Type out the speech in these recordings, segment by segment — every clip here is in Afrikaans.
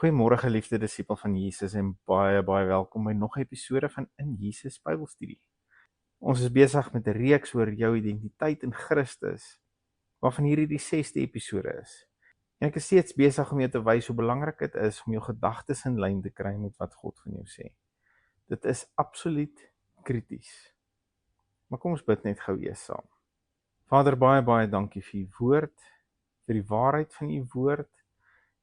Goeiemôre geliefde disipel van Jesus en baie welkom by nog 'n episode van In Jesus Bybelstudie. Ons is besig met 'n reeks oor jou identiteit in Christus, waarvan hierdie die 6de episode is. En ek is steeds besig om jou te wys hoe belangrik dit is om jou gedagtes in lyn te kry met wat God van jou sê. Dit is absoluut krities. Maar kom ons bid net gou eers saam. Vader, baie dankie vir u woord, vir die waarheid van u woord,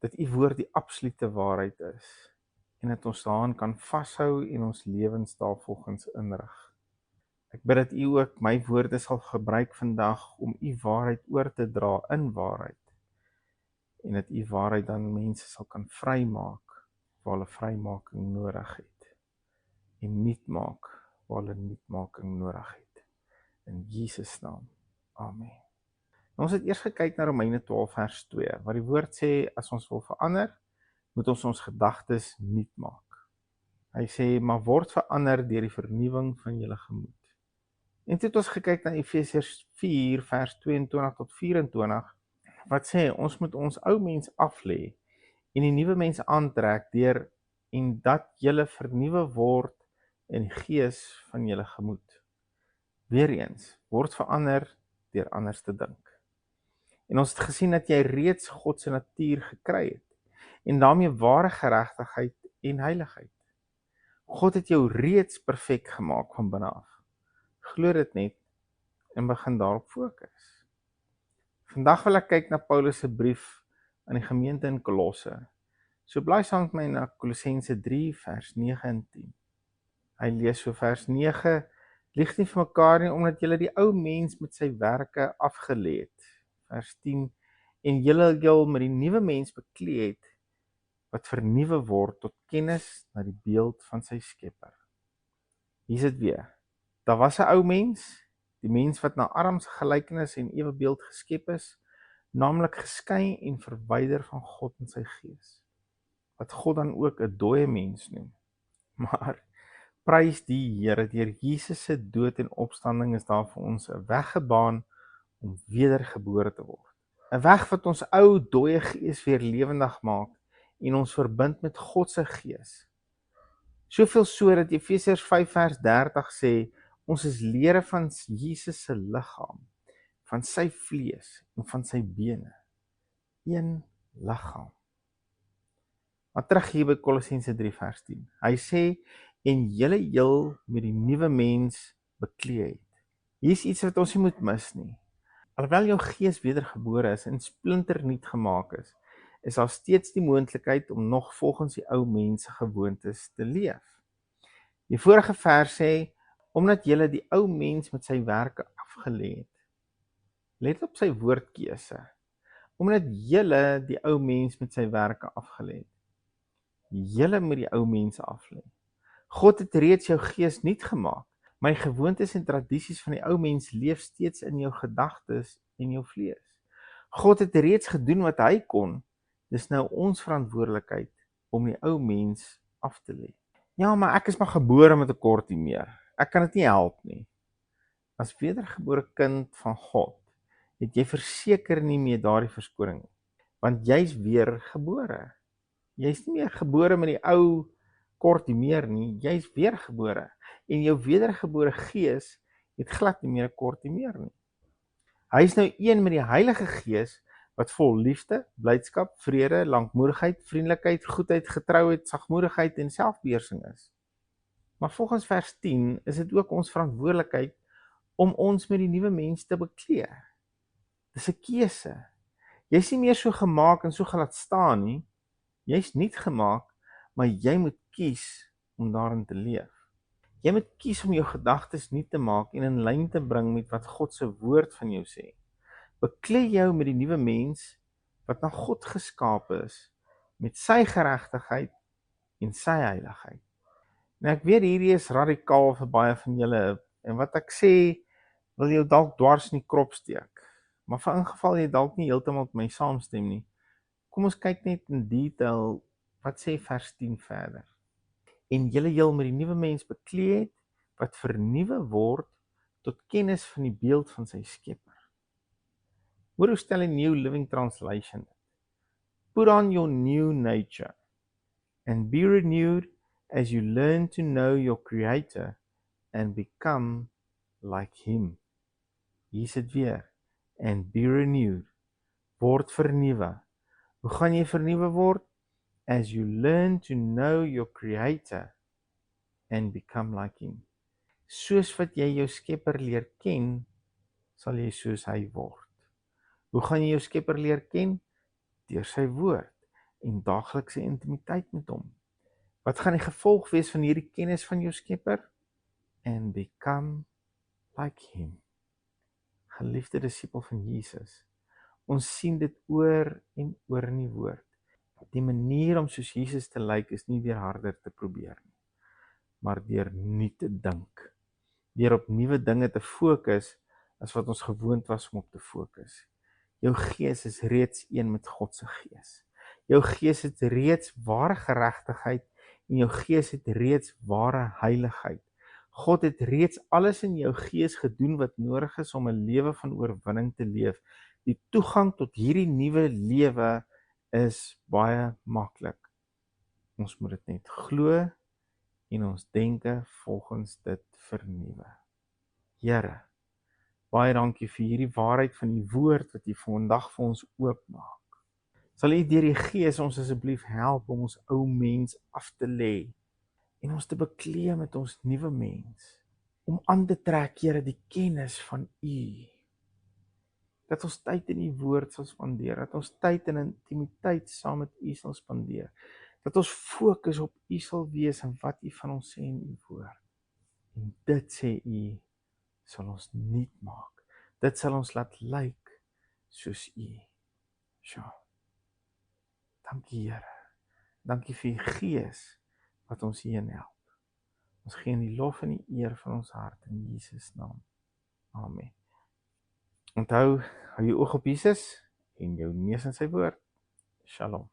dat u woord die absolute waarheid is, en dat ons daaraan kan vashou en ons lewens daarvolgens inrig. Ek bid dat u ook my woorde sal gebruik vandag om u waarheid oor te dra in waarheid, en dat u waarheid dan mense sal kan vrymaak, waar hulle vrymaking nodig het, en nuut maak, waar hulle nuutmaking nodig het. In Jesus naam, amen. Ons het eers gekyk na Romeine 12 vers 2, waar die woord sê, as ons wil verander, moet ons gedagtes nuut maak. Hy sê, maar word verander deur die vernuwing van julle gemoed. En toe het ons gekyk na Efesiërs 4 vers 22 tot 24, wat sê, ons moet ons ou mens aflê, en die nuwe mens aantrek deur, en dat julle vernuwe word in die gees van julle gemoed. Weereens, word verander deur anders te dink. En ons het gesien dat jy reeds God se natuur gekry het, en daarmee ware geregtigheid en heiligheid. God het jou reeds perfek gemaak van binne af. Glo dit net en begin daarop fokus. Vandag wil ek kyk na Paulus se brief aan die gemeente in Kolosse. So blaai saam met my na Kolossense 3 vers 9 en 10. Hy lees so vers 9, lieg nie vir mekaar nie, omdat julle die ou mens met sy werke afgelê het. Vers 10, en julle met die nuwe mens beklee het, wat vernuwe word tot kennis na die beeld van sy skepper. Hier is dit weer. Daar was 'n ou mens, die mens wat na Adam se gelykenis en ewebeeld geskep is, naamlik geskei en verwyder van God en sy gees, wat God dan ook 'n dooie mens noem. Maar prys die Here, deur Jesus se dood en opstanding is daar vir ons 'n weg gebaan om wedergebore te word. 'n Weg wat ons ou dooie gees weer lewendig maak en ons verbind met God se gees. Soveel so dat Efesiërs 5 vers 30 sê, ons is lede van Jesus se liggaam, van sy vlees en van sy bene. Een liggaam. Maar terug hier by Kolossense 3 vers 10. Hy sê, en julle heel met die nuwe mens beklee het. Hier is iets wat ons nie moet mis nie. Alhoewel jou gees wedergebore is en splinternuut gemaak is daar steeds die moontlikheid om nog volgens die ou mens se gewoontes te leef. Die vorige vers sê, omdat julle die ou mens met sy werke afgelê het. Let op sy woordkeuse. Omdat julle die ou mens met sy werke afgelê het. Julle moet die ou mens aflê. God het reeds jou gees nuut gemaak. My gewoontes en tradisies van die ou mens leef steeds in jou gedagtes en jou vlees. God het reeds gedoen wat hy kon. Dis nou ons verantwoordelikheid om die ou mens af te lê. Ja, maar ek is maar gebore met 'n kortie meer. Ek kan dit nie help nie. As wedergebore kind van God, het jy verseker nie meer daardie verskoning nie. Want jy's weer gebore. Jy's nie meer gebore met die ou kortie meer nie, jy's weergebore. En jou wedergebore gees het glad nie meer 'n kortie meer nie. Hy is nou een met die Heilige Gees, wat vol liefde, blydskap, vrede, lankmoedigheid, vriendelikheid, goedheid, getrouheid, sagmoedigheid en selfbeheersing is. Maar volgens vers 10 is dit ook ons verantwoordelikheid om ons met die nuwe mens te beklee. Dis 'n keuse. Jy's nie meer so gemaak en so gelaat staan nie. Jy's nuut gemaak, maar jy moet kies om daarin te leef. Jy moet kies om jou gedagtes nuut te maak en in lyn te bring met wat God se woord van jou sê. Beklee jou met die nuwe mens wat na God geskape is, met sy geregtigheid en sy heiligheid. Nou ek weet hierdie is radikaal vir baie van julle, en wat ek sê, wil jou dalk dwars in die krop steek. Maar vir ingeval jy dalk nie heeltemal met my saamstem nie, kom ons kyk net in detail, wat sê vers 10 verder. En julle heel met die nuwe mens beklee het, wat vernuwe word tot kennis van die beeld van sy skepper. Hoor hoe stel die New Living Translation dit. Put on your new nature. And be renewed as you learn to know your Creator and become like Him. Hier is dit weer. And be renewed. Word vernuwe. Hoe gaan jy vernuwe word? As you learn to know your Creator and become like Him. Soos wat jy jou Skepper leer ken, sal jy soos hy word. Hoe gaan jy jou Skepper leer ken? Deur sy woord en daaglikse intimiteit met hom. Wat gaan die gevolg wees van hierdie kennis van jou Skepper? And become like Him. Geliefde disipel van Jesus, ons sien dit oor en oor in die woord. Die manier om soos Jesus te lyk is nie deur harder te probeer nie, maar deur nie te dink. Deur op nuwe dinge te fokus as wat ons gewoond was om op te fokus. Jou gees is reeds een met God se gees. Jou gees het reeds ware geregtigheid en jou gees het reeds ware heiligheid. God het reeds alles in jou gees gedoen wat nodig is om 'n lewe van oorwinning te leef. Die toegang tot hierdie nuwe lewe is baie maklik. Ons moet dit net glo en ons denke volgens dit vernuwe. Here, baie dankie vir hierdie waarheid van die woord wat U vandag vir ons oopmaak. Sal U deur die Gees ons asseblief help om ons ou mens af te lê en ons te bekleë met ons nuwe mens, om aan te trek, Here, die kennis van U. Dat ons tyd in die woord sal spandeer, dat ons tyd in intimiteit saam met U sal spandeer, dat ons fokus op U sal wees en wat U van ons sê in U woord. En dit, sê U, sal ons nuut maak. Dit sal ons laat lyk soos U. Sjoe. Dankie, Here. Dankie vir U Gees wat ons hierheen help. Ons gee in die lof en die eer van ons hart in Jesus naam. Amen. Onthou, hou jou oog op Jesus en jou neus in sy woord. Shalom.